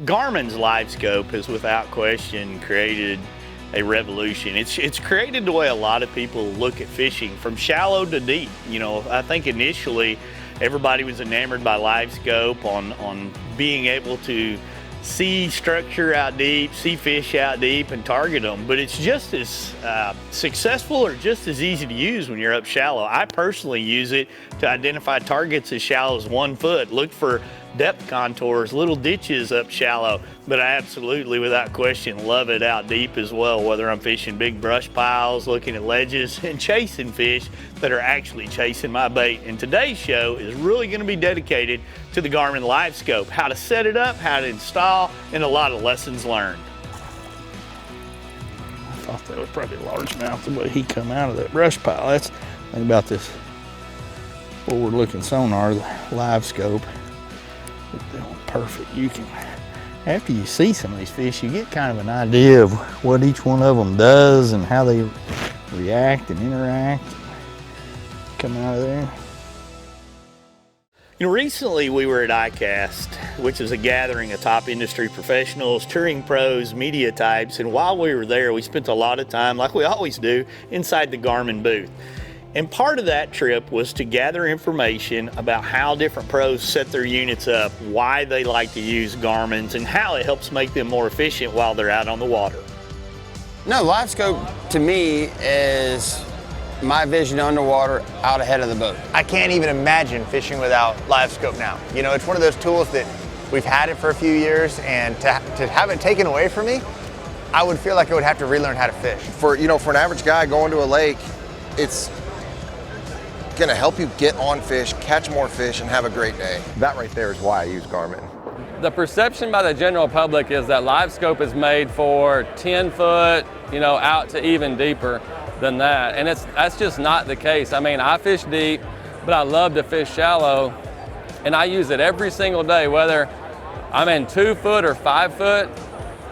Garmin's LiveScope has without question created a revolution. It's created the way a lot of people look at fishing, from shallow to deep. You know, I think initially everybody was enamored by LiveScope on being able to see structure out deep, see fish out deep, and target them. But it's just as successful or just as easy to use when you're up shallow. I personally use it to identify targets as shallow as 1 foot, look for depth contours, little ditches up shallow. But I absolutely, without question, love it out deep as well, whether I'm fishing big brush piles, looking at ledges, and chasing fish that are actually chasing my bait. And today's show is really going to be dedicated to the Garmin LiveScope, how to set it up, how to install, and a lot of lessons learned. I thought that was probably largemouth the way he come out of that brush pile. That's the thing about this forward-looking sonar, the LiveScope. Perfect. You can, after you see some of these fish, you get kind of an idea of what each one of them does and how they react and interact, come out of there. You know, recently we were at ICAST, which is a gathering of top industry professionals, touring pros, media types, and while we were there, we spent a lot of time, like we always do, inside the Garmin booth. And part of that trip was to gather information about how different pros set their units up, why they like to use Garmin's, and how it helps make them more efficient while they're out on the water. No, LiveScope to me is my vision underwater out ahead of the boat. I can't even imagine fishing without LiveScope now. You know, it's one of those tools that we've had it for a few years, and to have it taken away from me, I would feel like I would have to relearn how to fish. For an average guy going to a lake, it's going to help you get on fish, catch more fish, and have a great day. That right there is why I use Garmin. The perception by the general public is that LiveScope is made for 10 foot, out to even deeper than that. And that's just not the case. I mean, I fish deep, but I love to fish shallow, and I use it every single day, whether I'm in 2 foot or 5 foot.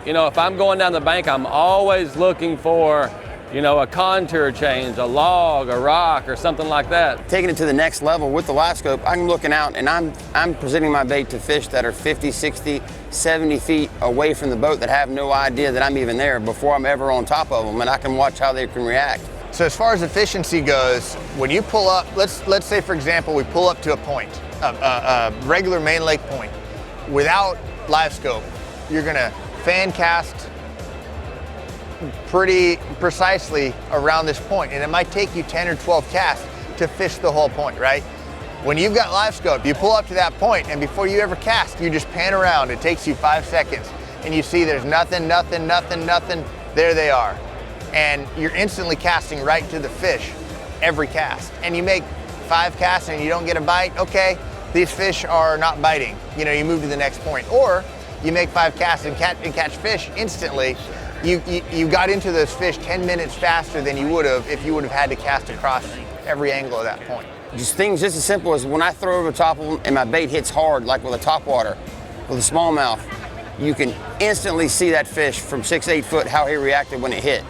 If I'm going down the bank, I'm always looking for a contour change, a log, a rock, or something like that. Taking it to the next level with the LiveScope, I'm looking out and I'm presenting my bait to fish that are 50, 60, 70 feet away from the boat that have no idea that I'm even there before I'm ever on top of them, and I can watch how they can react. So as far as efficiency goes, when you pull up, let's say for example we pull up to a point, a regular main lake point. Without LiveScope, you're gonna fan cast pretty precisely around this point, and it might take you 10 or 12 casts to fish the whole point, right? When you've got LiveScope, you pull up to that point, and before you ever cast, you just pan around. It takes you 5 seconds, and you see there's nothing, there they are. And you're instantly casting right to the fish every cast. And you make 5 casts and you don't get a bite, okay, these fish are not biting. You move to the next point. Or you make 5 casts and catch fish instantly. You got into those fish 10 minutes faster than you would have if you would have had to cast across every angle of that point. Just things just as simple as when I throw over the top of them and my bait hits hard, like with a topwater, with a smallmouth, you can instantly see that fish from 6, 8 foot, how he reacted when it hit.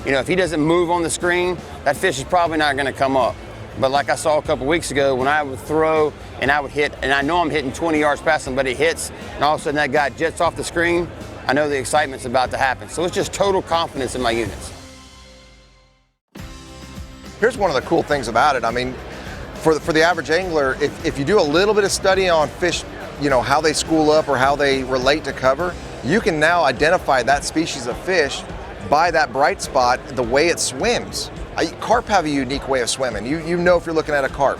If he doesn't move on the screen, that fish is probably not gonna come up. But like I saw a couple weeks ago, when I would throw and I would hit, and I know I'm hitting 20 yards past him, but it hits, and all of a sudden that guy jets off the screen, I know the excitement's about to happen. So it's just total confidence in my units. Here's one of the cool things about it. I mean, for the average angler, if you do a little bit of study on fish, how they school up or how they relate to cover, you can now identify that species of fish by that bright spot, the way it swims. Carp have a unique way of swimming. You know if you're looking at a carp.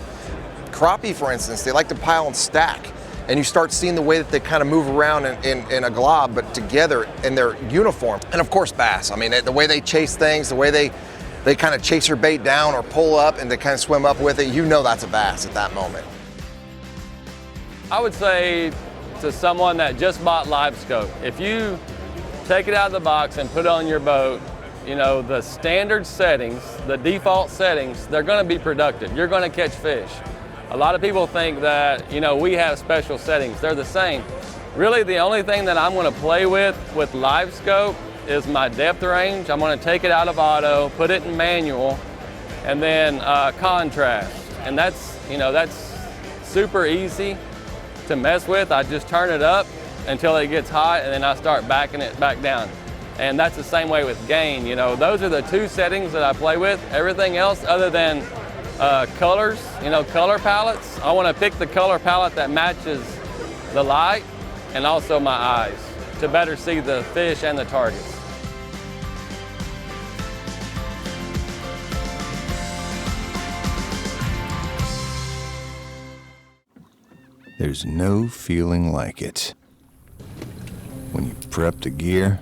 Crappie, for instance, they like to pile and stack. And you start seeing the way that they kind of move around in a glob, but together in their uniform. And of course, bass. I mean, the way they chase things, the way they kind of chase their bait down or pull up and they kind of swim up with it, that's a bass at that moment. I would say to someone that just bought LiveScope, if you take it out of the box and put it on your boat, the standard settings, the default settings, they're gonna be productive. You're gonna catch fish. A lot of people think that, we have special settings. They're the same. Really, the only thing that I'm gonna play with LiveScope is my depth range. I'm gonna take it out of auto, put it in manual, and then contrast. And that's super easy to mess with. I just turn it up until it gets hot, and then I start backing it back down. And that's the same way with gain. You know, those are the two settings that I play with. Everything else other than colors, you know, color palettes, I want to pick the color palette that matches the light and also my eyes to better see the fish and the targets. There's no feeling like it. When you've prepped the gear,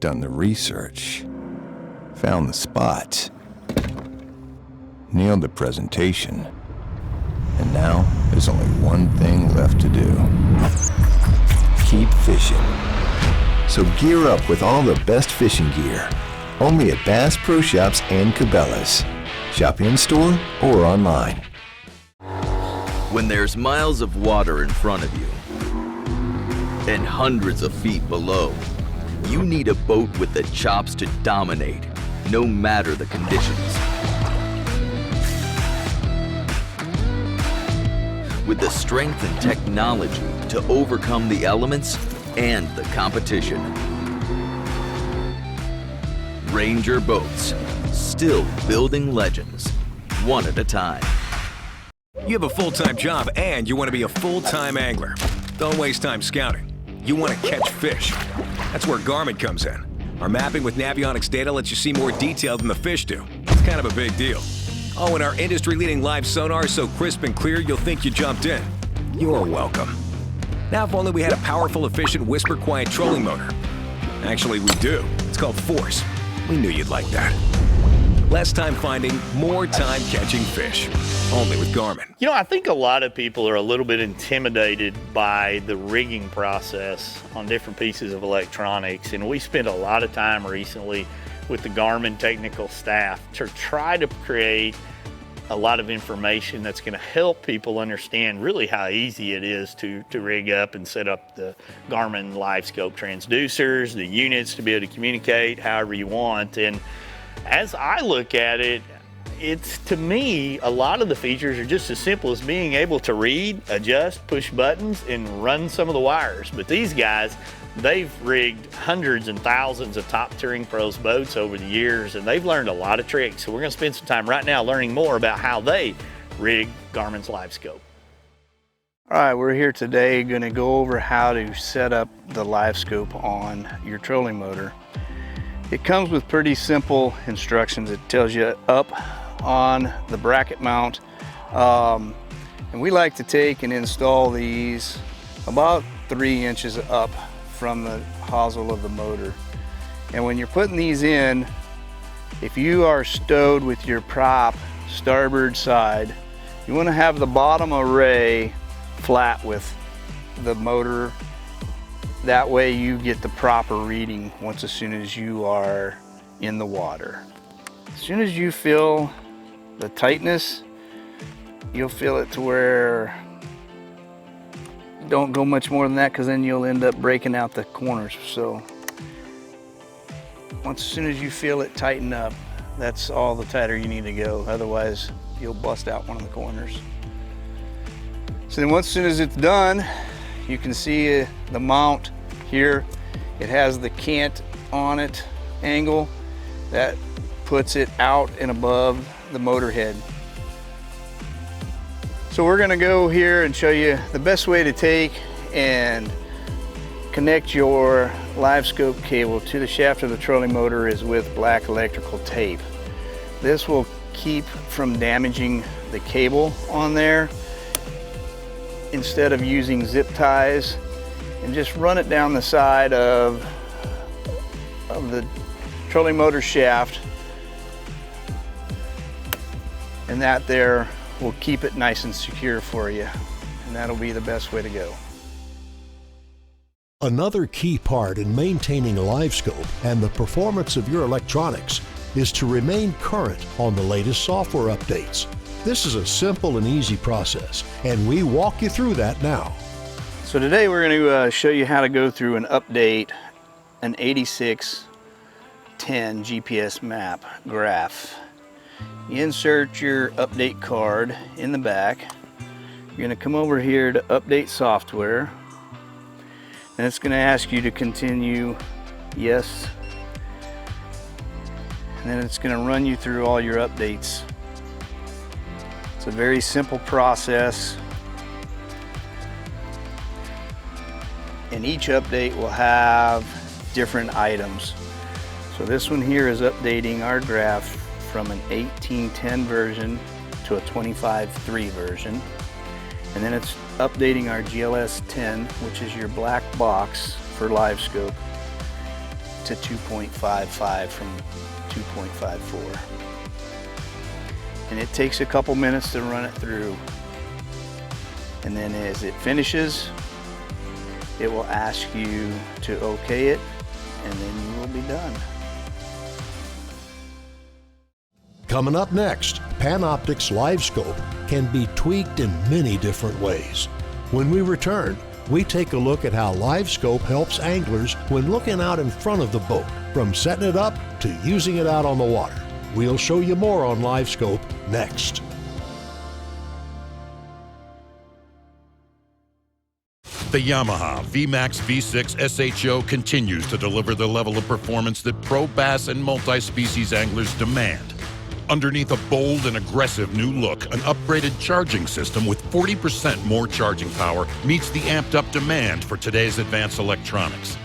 done the research, found the spot, nailed the presentation, and now there's only one thing left to do. Keep fishing. So gear up with all the best fishing gear. Only at Bass Pro Shops and Cabela's. Shop in-store or online. When there's miles of water in front of you and hundreds of feet below, you need a boat with the chops to dominate, no matter the conditions. With the strength and technology to overcome the elements and the competition. Ranger Boats, still building legends, one at a time. You have a full-time job and you want to be a full-time angler. Don't waste time scouting. You want to catch fish. That's where Garmin comes in. Our mapping with Navionics data lets you see more detail than the fish do. It's kind of a big deal. Oh, and our industry-leading live sonar is so crisp and clear you'll think you jumped in. You're welcome. Now, if only we had a powerful, efficient, whisper-quiet trolling motor. Actually, we do. It's called Force. We knew you'd like that. Less time finding, more time catching fish. Only with Garmin. You know, I think a lot of people are a little bit intimidated by the rigging process on different pieces of electronics, and we spent a lot of time recently with the Garmin technical staff to try to create a lot of information that's going to help people understand really how easy it is to rig up and set up the Garmin LiveScope transducers, the units to be able to communicate however you want. And as I look at it, it's, to me, a lot of the features are just as simple as being able to read, adjust, push buttons, and run some of the wires. But these guys, they've rigged hundreds and thousands of top touring pros boats over the years, and they've learned a lot of tricks. So we're going to spend some time right now learning more about how they rig Garmin's LiveScope. All right, we're here today going to go over how to set up the LiveScope on your trolling motor. It comes with pretty simple instructions. It tells you up on the bracket mount, and we like to take and install these about 3 inches up from the hosel of the motor. And when you're putting these in, if you are stowed with your prop starboard side, you want to have the bottom array flat with the motor. That way you get the proper reading as soon as you are in the water. As soon as you feel the tightness, you'll feel it to where don't go much more than that, because then you'll end up breaking out the corners. So as soon as you feel it tighten up, that's all the tighter you need to go. Otherwise you'll bust out one of the corners. So then as soon as it's done, you can see the mount here. It has the cant on it angle that puts it out and above the motor head. So we're going to go here and show you the best way to take and connect your LiveScope cable to the shaft of the trolling motor is with black electrical tape. This will keep from damaging the cable on there. Instead of using zip ties, and just run it down the side of the trolling motor shaft, and that there will keep it nice and secure for you, and that'll be the best way to go. Another key part in maintaining a LiveScope and the performance of your electronics is to remain current on the latest software updates. This is a simple and easy process, and we walk you through that now. So today we're going to show you how to go through and update an 8610 GPS map graph. You insert your update card in the back. You're going to come over here to update software. And it's going to ask you to continue, yes. And then it's going to run you through all your updates. It's a very simple process. And each update will have different items. So this one here is updating our graph from an 1810 version to a 25.3 version. And then it's updating our GLS 10, which is your black box for LiveScope, to 2.55 from 2.54. And it takes a couple minutes to run it through. And then as it finishes, it will ask you to okay it, and then you will be done. Coming up next, Panoptix LiveScope can be tweaked in many different ways. When we return, we take a look at how LiveScope helps anglers when looking out in front of the boat, from setting it up to using it out on the water. We'll show you more on LiveScope next. The Yamaha VMAX V6 SHO continues to deliver the level of performance that pro bass and multi-species anglers demand. Underneath a bold and aggressive new look, an upgraded charging system with 40% more charging power meets the amped-up demand for today's advanced electronics.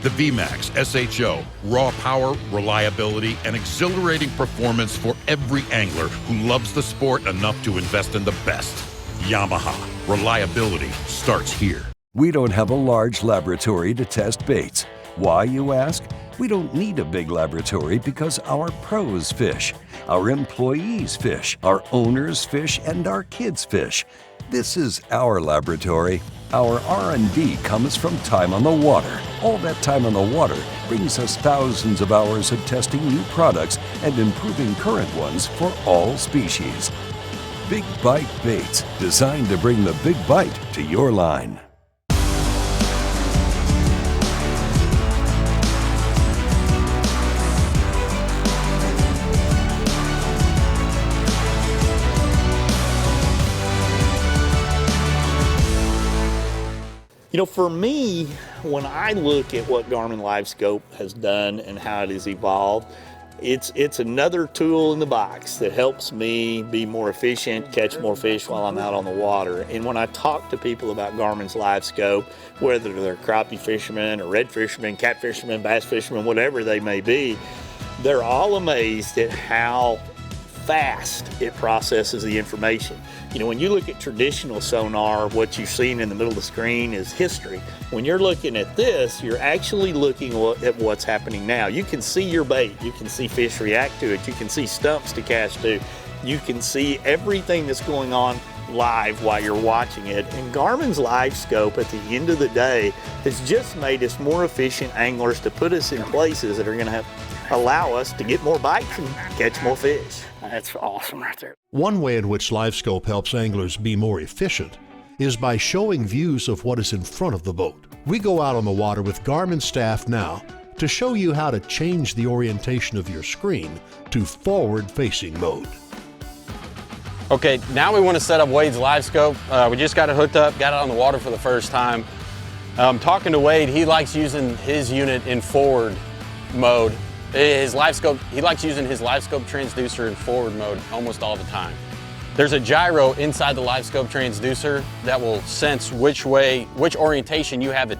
The VMAX SHO, raw power, reliability, and exhilarating performance for every angler who loves the sport enough to invest in the best. Yamaha, reliability starts here. We don't have a large laboratory to test baits. Why, you ask? We don't need a big laboratory because our pros fish, our employees fish, our owners fish, and our kids fish. This is our laboratory. Our R&D comes from time on the water. All that time on the water brings us thousands of hours of testing new products and improving current ones for all species. Big Bite Baits, designed to bring the big bite to your line. You know, for me, when I look at what Garmin LiveScope has done and how it has evolved, it's another tool in the box that helps me be more efficient, catch more fish while I'm out on the water. And when I talk to people about Garmin's LiveScope, whether they're crappie fishermen or red fishermen, cat fishermen, bass fishermen, whatever they may be, they're all amazed at how fast it processes the information. You know, when you look at traditional sonar, what you've seen in the middle of the screen is history. When you're looking at this, you're actually looking at what's happening now. You can see your bait, you can see fish react to it, you can see stumps to cast to, you can see everything that's going on live while you're watching it. And Garmin's LiveScope at the end of the day has just made us more efficient anglers to put us in places that are going to allow us to get more bites and catch more fish. That's awesome right there. One way in which LiveScope helps anglers be more efficient is by showing views of what is in front of the boat. We go out on the water with Garmin staff now to show you how to change the orientation of your screen to forward-facing mode. Okay, now we want to set up Wade's LiveScope. We just got it hooked up, got it on the water for the first time. Talking to Wade, he likes using his unit in forward mode. His LiveScope, he likes using his LiveScope transducer in forward mode almost all the time. There's a gyro inside the LiveScope transducer that will sense which orientation you have it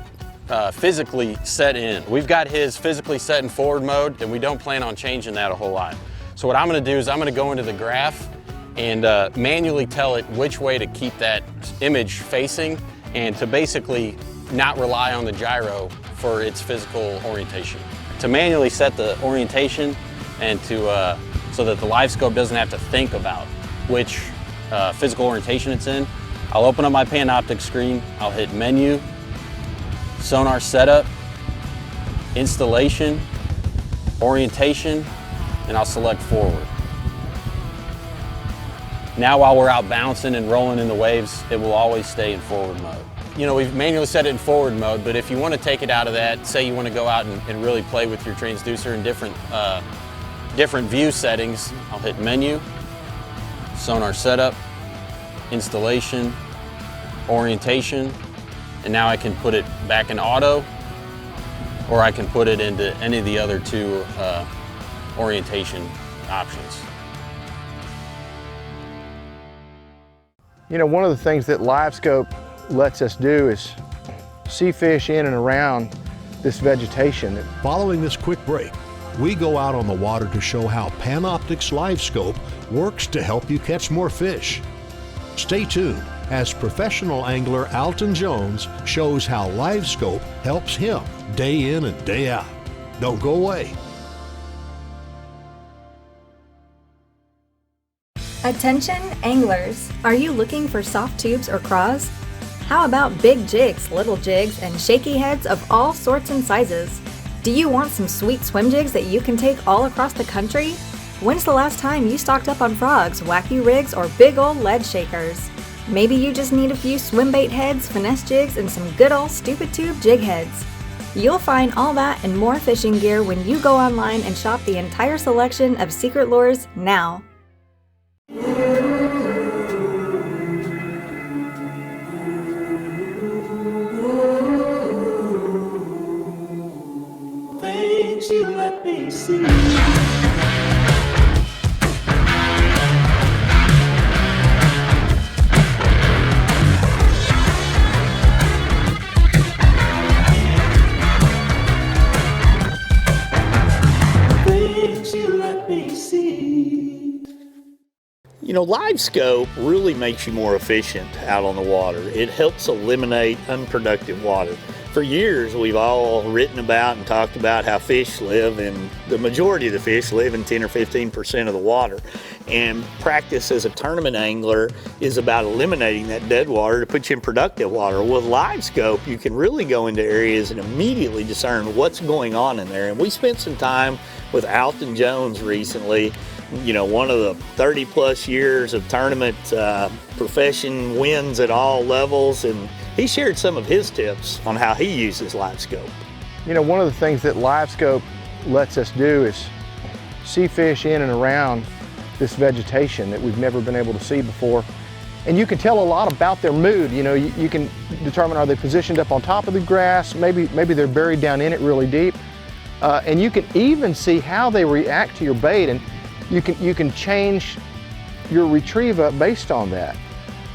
physically set in. We've got his physically set in forward mode, and we don't plan on changing that a whole lot. So what I'm gonna do is I'm gonna go into the graph and manually tell it which way to keep that image facing, and to basically not rely on the gyro for its physical orientation. To manually set the orientation and to so that the LiveScope doesn't have to think about which physical orientation it's in, I'll open up my Panoptix screen, I'll hit Menu, Sonar Setup, Installation, Orientation, and I'll select Forward. Now while we're out bouncing and rolling in the waves, it will always stay in forward mode. You know, we've manually set it in forward mode, but if you want to take it out of that, say you want to go out and really play with your transducer in different view settings, I'll hit Menu, Sonar Setup, Installation, Orientation, and now I can put it back in auto, or I can put it into any of the other two orientation options. You know, one of the things that LiveScope lets us do is see fish in and around this vegetation. Following this quick break, we go out on the water to show how Panoptix LiveScope works to help you catch more fish. Stay tuned as professional angler Alton Jones shows how LiveScope helps him day in and day out. Don't go away. Attention anglers, are you looking for soft tubes or craws? How about big jigs, little jigs, and shaky heads of all sorts and sizes? Do you want some sweet swim jigs that you can take all across the country? When's the last time you stocked up on frogs, wacky rigs, or big old lead shakers? Maybe you just need a few swim bait heads, finesse jigs, and some good old stupid tube jig heads. You'll find all that and more fishing gear when you go online and shop the entire selection of Secret Lures now. Things you let me see. You know, LiveScope really makes you more efficient out on the water. It helps eliminate unproductive water. For years, we've all written about and talked about how fish live, and the majority of the fish live in 10 or 15% of the water. And practice as a tournament angler is about eliminating that dead water to put you in productive water. With LiveScope, you can really go into areas and immediately discern what's going on in there. And we spent some time with Alton Jones recently, you know, one of the 30 plus years of tournament profession wins at all levels, and he shared some of his tips on how he uses LiveScope. You know, one of the things that LiveScope lets us do is see fish in and around this vegetation that we've never been able to see before. And you can tell a lot about their mood. You know, you can determine, are they positioned up on top of the grass? Maybe they're buried down in it really deep. And you can even see how they react to your bait, and you can change your retrieve up based on that.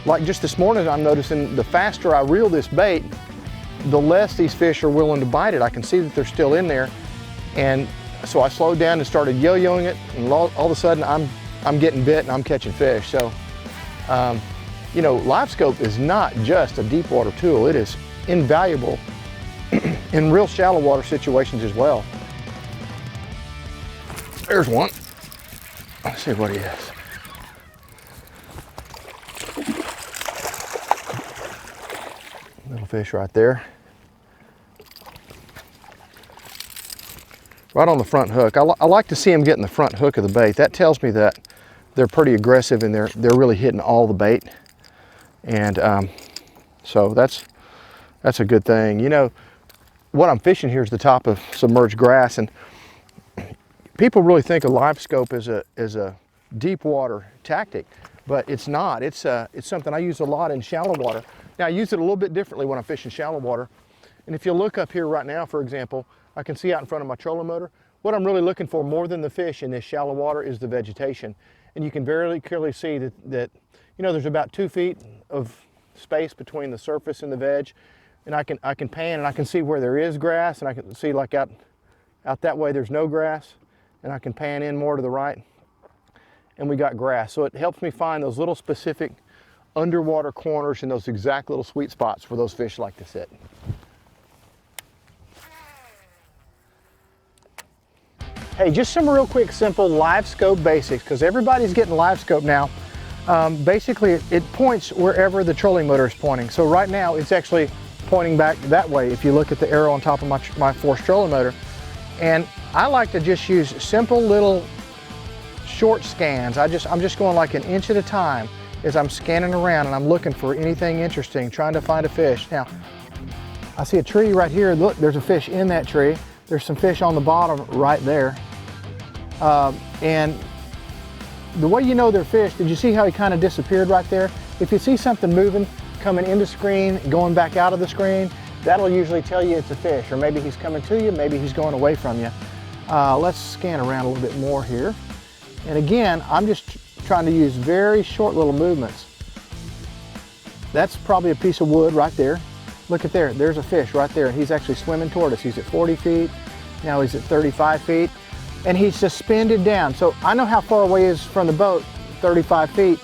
Like just this morning, I'm noticing the faster I reel this bait, the less these fish are willing to bite it. I can see that they're still in there. And so I slowed down and started yo-yoing it, and all of a sudden I'm getting bit and I'm catching fish. So, you know, LiveScope is not just a deep water tool. It is invaluable in real shallow water situations as well. There's one. Let's see what he is. Little fish right there. Right on the front hook. I like to see them getting the front hook of the bait. That tells me that they're pretty aggressive and they're really hitting all the bait. And so that's a good thing. You know, what I'm fishing here is the top of submerged grass, and people really think a LiveScope is a deep water tactic, but it's not. It's something I use a lot in shallow water. Now, I use it a little bit differently when I'm fishing shallow water. And if you look up here right now, for example, I can see out in front of my trolling motor, what I'm really looking for more than the fish in this shallow water is the vegetation. And you can very clearly see that you know, there's about 2 feet of space between the surface and the veg. And I can pan and I can see where there is grass, and I can see like out that way there's no grass, and I can pan in more to the right and we got grass. So it helps me find those little specific underwater corners and those exact little sweet spots where those fish like to sit. Hey, just some real quick, simple LiveScope basics, because everybody's getting LiveScope now. Basically, it points wherever the trolling motor is pointing. So right now, it's actually pointing back that way if you look at the arrow on top of my force trolling motor. And I like to just use simple little short scans. I'm just going like an inch at a time as I'm scanning around, and I'm looking for anything interesting, trying to find a fish. Now, I see a tree right here. Look, there's a fish in that tree. There's some fish on the bottom right there. And the way you know they're fish, did you see how he kind of disappeared right there? If you see something moving, coming into screen, going back out of the screen, that'll usually tell you it's a fish, or maybe he's coming to you, maybe he's going away from you. Let's scan around a little bit more here. And again, I'm just trying to use very short little movements. That's probably a piece of wood right there. Look at there, there's a fish right there, and he's actually swimming toward us. He's at 40 feet, now he's at 35 feet, and he's suspended down. So I know how far away he is from the boat, 35 feet,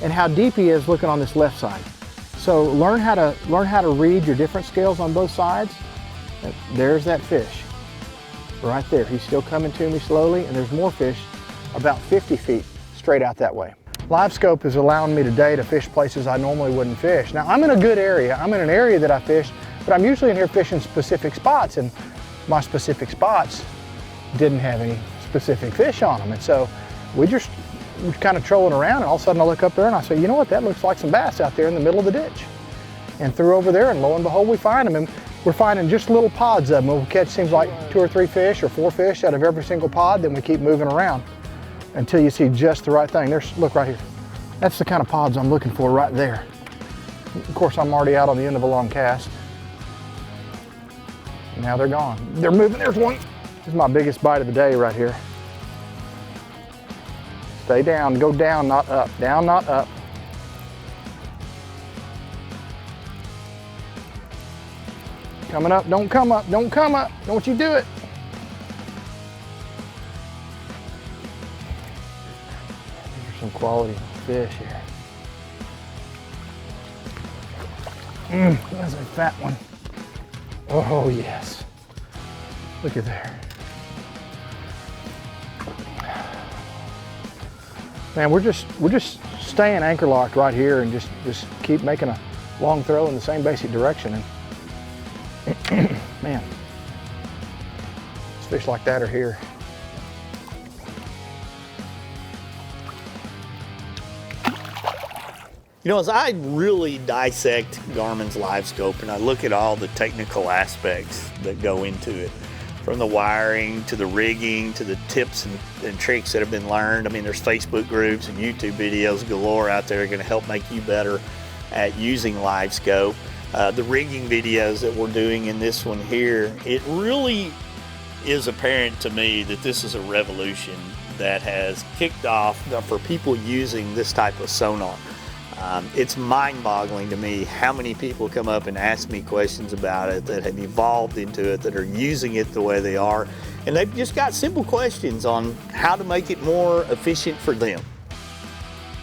and how deep he is looking on this left side. So learn how to read your different scales on both sides. There's that fish, right there. He's still coming to me slowly, and there's more fish about 50 feet straight out that way. LiveScope is allowing me today to fish places I normally wouldn't fish. Now I'm in a good area. I'm in an area that I fish, but I'm usually in here fishing specific spots, and my specific spots didn't have any specific fish on them. And so we're kind of trolling around, and all of a sudden I look up there and I say, you know what, that looks like some bass out there in the middle of the ditch. And threw over there, and lo and behold, we find them. And we're finding just little pods of them. We'll catch, seems like 2 or 3 fish or 4 fish out of every single pod, then we keep moving around until you see just the right thing. Look right here. That's the kind of pods I'm looking for right there. Of course, I'm already out on the end of a long cast. Now they're gone. They're moving, there's one. This is my biggest bite of the day right here. Stay down, go down, not up. Down, not up. Coming up, don't come up, don't come up. Don't you do it. Some quality fish here. That's a fat one. Oh yes. Look at there. Man, we're just staying anchor locked right here and just keep making a long throw in the same basic direction. And man, fish like that are here. You know, as I really dissect Garmin's LiveScope and I look at all the technical aspects that go into it, from the wiring to the rigging to the tips and tricks that have been learned. I mean, there's Facebook groups and YouTube videos galore out there going to help make you better at using LiveScope. The rigging videos that we're doing in this one here, it really is apparent to me that this is a revolution that has kicked off for people using this type of sonar. It's mind-boggling to me how many people come up and ask me questions about it that have evolved into it, that are using it the way they are, and they've just got simple questions on how to make it more efficient for them.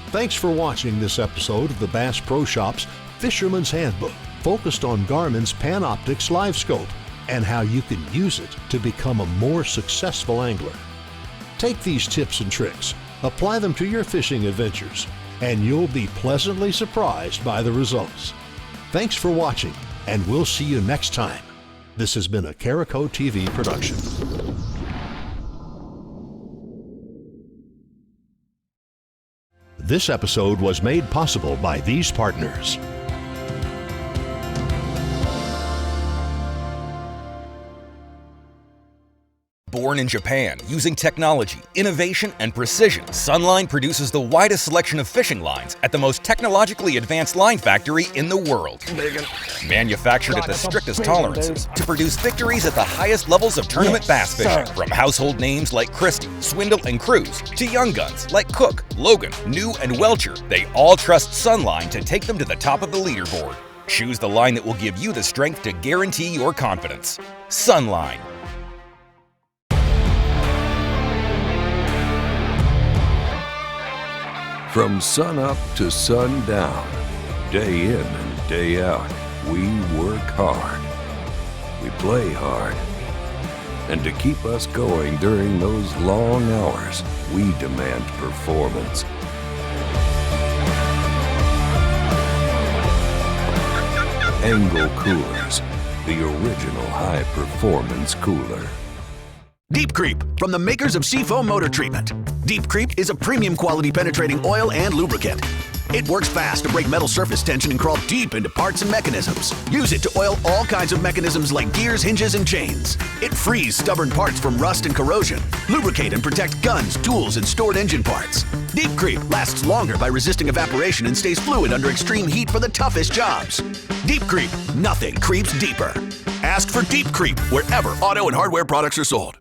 Thanks for watching this episode of the Bass Pro Shop's Fisherman's Handbook, focused on Garmin's Panoptix LiveScope and how you can use it to become a more successful angler. Take these tips and tricks, apply them to your fishing adventures, and you'll be pleasantly surprised by the results. Thanks for watching, and we'll see you next time. This has been a Carico TV production. This episode was made possible by these partners. Born in Japan, using technology, innovation, and precision, Sunline produces the widest selection of fishing lines at the most technologically advanced line factory in the world. Manufactured at the strictest tolerances to produce victories at the highest levels of tournament bass fishing. From household names like Christie, Swindle, and Cruz, to young guns like Cook, Logan, New, and Welcher, they all trust Sunline to take them to the top of the leaderboard. Choose the line that will give you the strength to guarantee your confidence. Sunline. From sunup to sundown, day in and day out, we work hard. We play hard. And to keep us going during those long hours, we demand performance. Angle Coolers, the original high-performance cooler. Deep Creep, from the makers of Seafoam Motor Treatment. Deep Creep is a premium quality penetrating oil and lubricant. It works fast to break metal surface tension and crawl deep into parts and mechanisms. Use it to oil all kinds of mechanisms like gears, hinges, and chains. It frees stubborn parts from rust and corrosion. Lubricate and protect guns, tools, and stored engine parts. Deep Creep lasts longer by resisting evaporation and stays fluid under extreme heat for the toughest jobs. Deep Creep, nothing creeps deeper. Ask for Deep Creep wherever auto and hardware products are sold.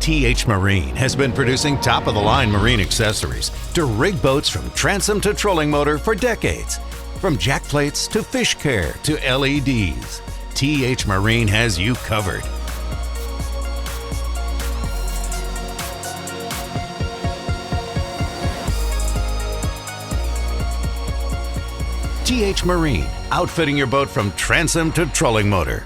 TH Marine has been producing top-of-the-line marine accessories to rig boats from transom to trolling motor for decades. From jack plates to fish care to LEDs, TH Marine has you covered. TH Marine, outfitting your boat from transom to trolling motor.